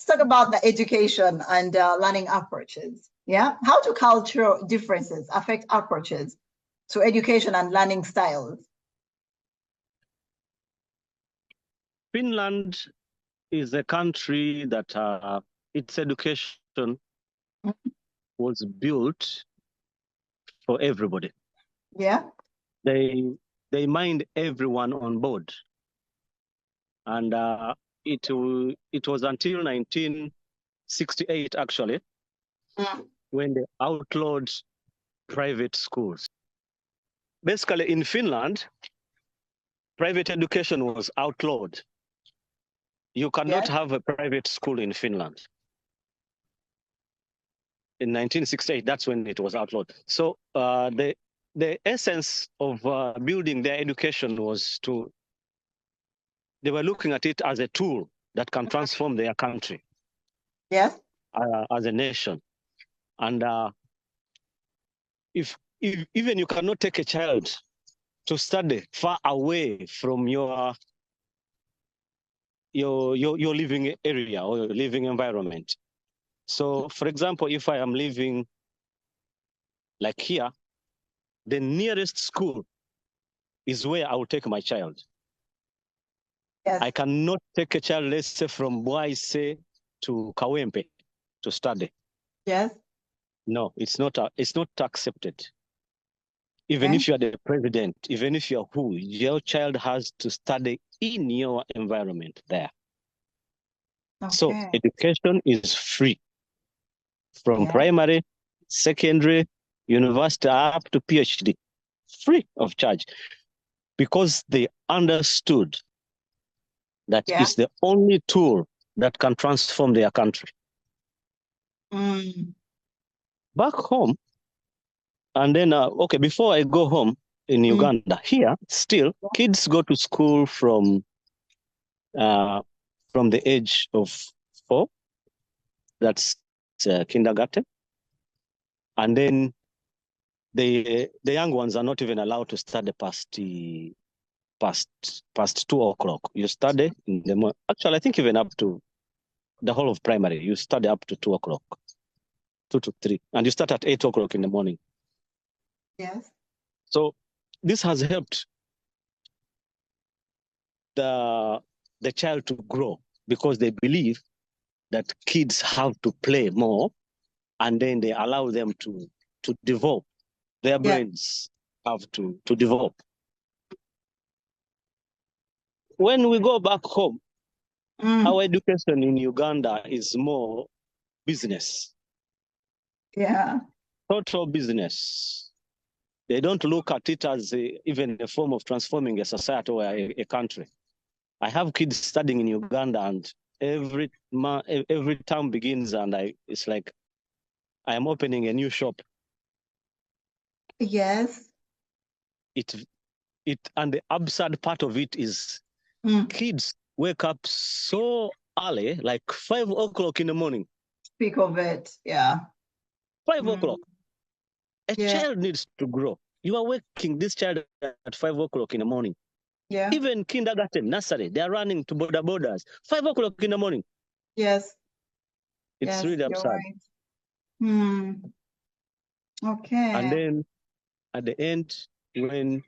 talk about the education and learning approaches. Yeah, how do cultural differences affect approaches to education and learning styles? Finland is a country that its education was built for everybody. Yeah. They mind everyone on board. And it was until 1968, actually, when they outlawed private schools. Basically, in Finland, private education was outlawed. You cannot have a private school in Finland. In 1968, that's when it was outlawed. So the essence of building their education was they were looking at it as a tool that can transform their country. Yes. As a nation. And if even you cannot take a child to study far away from your living area or your living environment. So, for example, if I am living like here, the nearest school is where I will take my child. Yes. I cannot take a child, let's say, from Boise to Kawempe to study. Yes. No, it's not accepted. Even if you are the president, even if you are who, your child has to study in your environment there. Okay. So education is free from primary, secondary, university, up to PhD, free of charge, because they understood that it's the only tool that can transform their country. Back home, and then, okay, before I go home in Uganda, here, still, kids go to school from the age of 4, that's kindergarten. And then the young ones are not even allowed to study past 2 o'clock. You study in the morning. Actually, I think even up to the whole of primary, you study up to 2 o'clock, 2 to 3, and you start at 8 o'clock in the morning. Yes. So this has helped the child to grow, because they believe that kids have to play more, and then they allow them to develop. Their brains have to develop. When we go back home, our education in Uganda is more business. Yeah. Total business. They don't look at it as even a form of transforming a society or a country. I have kids studying in Uganda, and every term begins, and it's like I am opening a new shop. Yes. And the absurd part of it is kids wake up so early, like 5 o'clock in the morning. Speak of it, yeah. 5 o'clock. A child needs to grow. You are waking this child at 5 o'clock in the morning. Yeah. Even kindergarten, nursery, they are running to borders. 5 o'clock in the morning. Yes. It's really absurd. Right. Okay. And then at the end, when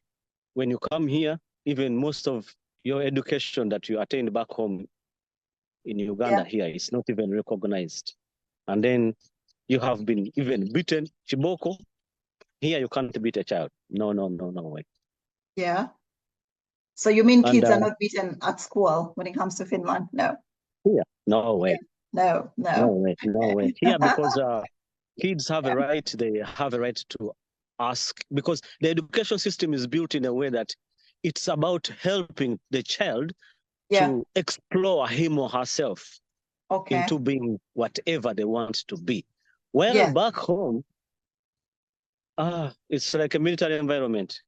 you come here, even most of your education that you attained back home in Uganda here is not even recognized. And then you have been even beaten, Chiboko. Here you can't beat a child. No way. Yeah. So you mean kids are not beaten at school when it comes to Finland? No. Here, no way. Yeah. No way. Here, because kids have a right, they have a right to ask, because the education system is built in a way that it's about helping the child to explore him or herself into being whatever they want to be. Well, back home, it's like a military environment.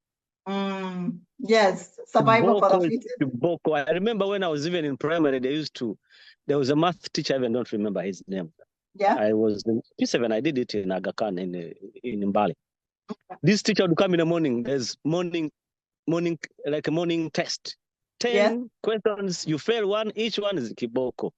Yes, survival for the fittest. I remember when I was even in primary, there was a math teacher, I even don't remember his name. Yeah. I was in P7, I did it in Aga Khan in Mbali. This teacher would come in the morning, there's morning, like a morning test. 10 questions, you fail one, each one is kiboko.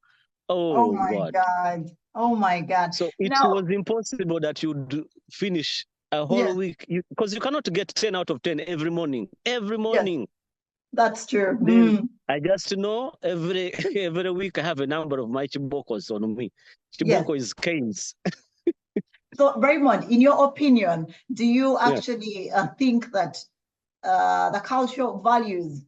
Oh my God. God. Oh my God. So it Now, was impossible that you'd finish a whole yes, week because you cannot get 10 out of 10 every morning. Every yes, morning. that's true. Then I just know every every week I have a number of my chibokos on me. Yes. Chiboko is canes. So, Raymond, in your opinion, do you Yeah. actually think that the cultural values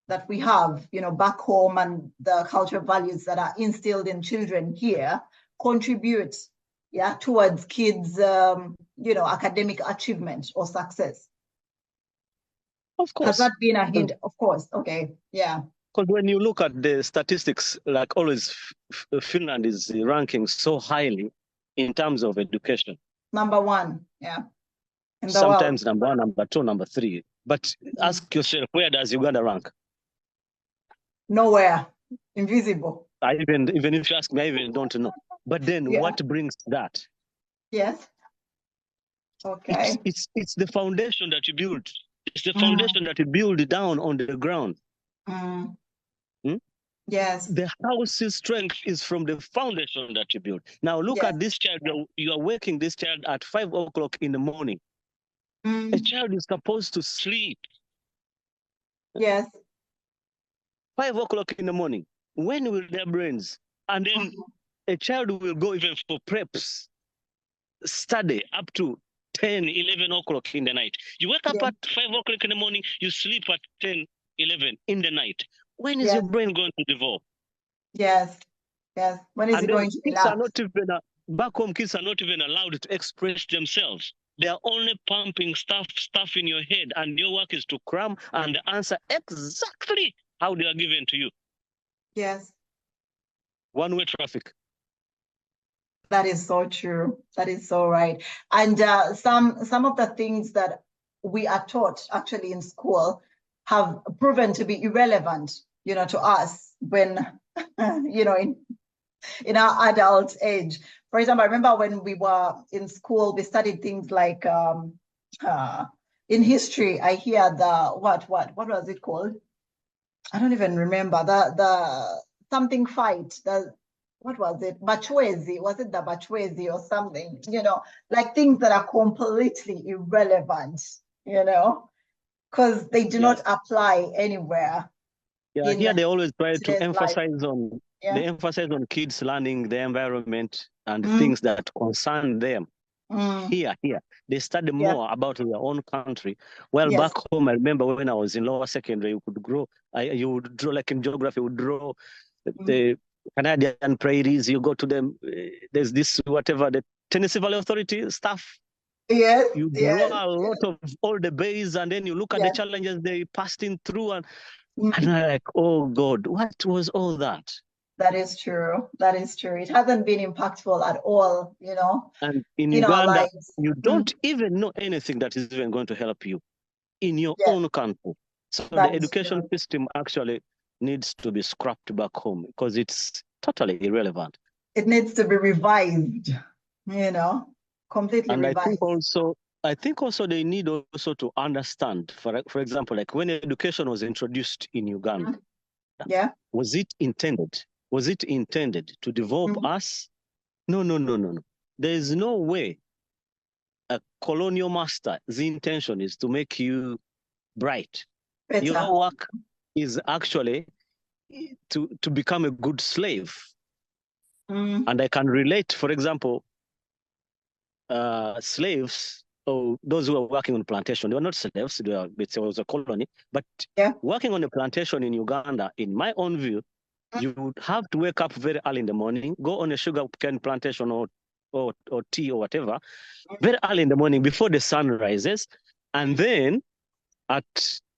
that we have, back home and the cultural values that are instilled in children here contribute, towards kids, academic achievement or success? Of Has course. that been a hint? Of course. Okay. Yeah. Because when you look at the statistics, like always, Finland is ranking so highly in terms of education. Number one. Yeah. In the world. Sometimes number one, number two, number three. But ask yourself, where does Uganda rank? Nowhere. Invisible. Even if you ask me, I even don't know. But then what brings that? Yes. Okay. It's the foundation that you build. It's the foundation that you build down on the ground. Yes. The house's strength is from the foundation that you build. Now look at this child. You are waking this child at 5 o'clock in the morning. A child is supposed to sleep. Yes. 5 o'clock in the morning. When will their brains? And then a child will go even for preps, study up to 10, 11 o'clock in the night. You wake up at 5 o'clock in the morning, you sleep at 10, 11 in the night. When is your brain going to develop? Yes. Yes. When is it going to kids are not even, back home, kids are not even allowed to express themselves. They are only pumping stuff in your head, and your work is to cram and answer exactly how they are given to you. Yes. One-way traffic. That is so true. That is so right. And some of the things that we are taught actually in school have proven to be irrelevant, to us when, in our adult age. For example, I remember when we were in school, we studied things like in history. I hear what was it called? I don't even remember the something fight. What was it? Bachwezi, was it the Bachwezi or something? Like things that are completely irrelevant, because they do not apply anywhere. Yeah, here they always try to emphasize life. They emphasize on kids learning the environment and things that concern them. Here, they study more about their own country. Well, back home, I remember when I was in lower secondary, you would draw, like in geography, you would draw the Canadian prairies. You go to them, there's this, whatever, the Tennessee Valley Authority stuff. Yes. You draw a lot of all the bays, and then you look at the challenges they passed in through, and I'm like, oh God, what was all that? That is true. That is true. It hasn't been impactful at all, And in Uganda, you don't even know anything that is even going to help you in your own country. So the education system actually needs to be scrapped back home because it's totally irrelevant. It needs to be revised, completely and revised. I think also they need also to understand, for example, like when education was introduced in Uganda, was it intended to develop us? No. There is no way a colonial master's intention is to make you bright. Better. Your work is actually to become a good slave. And I can relate, for example, slaves, or those who are working on plantation, they were not slaves, it was a colony, but working on a plantation in Uganda, in my own view, you would have to wake up very early in the morning, go on a sugar cane plantation or tea or whatever, very early in the morning before the sun rises, and then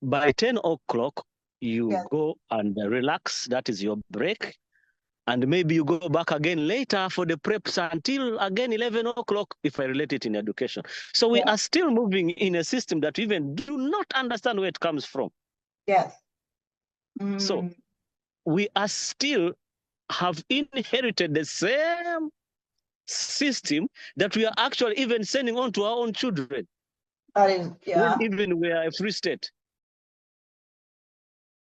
by 10 o'clock, you go and relax, that is your break, and maybe you go back again later for the preps until again 11 o'clock, if I relate it in education. So we are still moving in a system that we even do not understand where it comes from. Yes. So we are still have inherited the same system that we are actually even sending on to our own children. That is, when even we are a free state.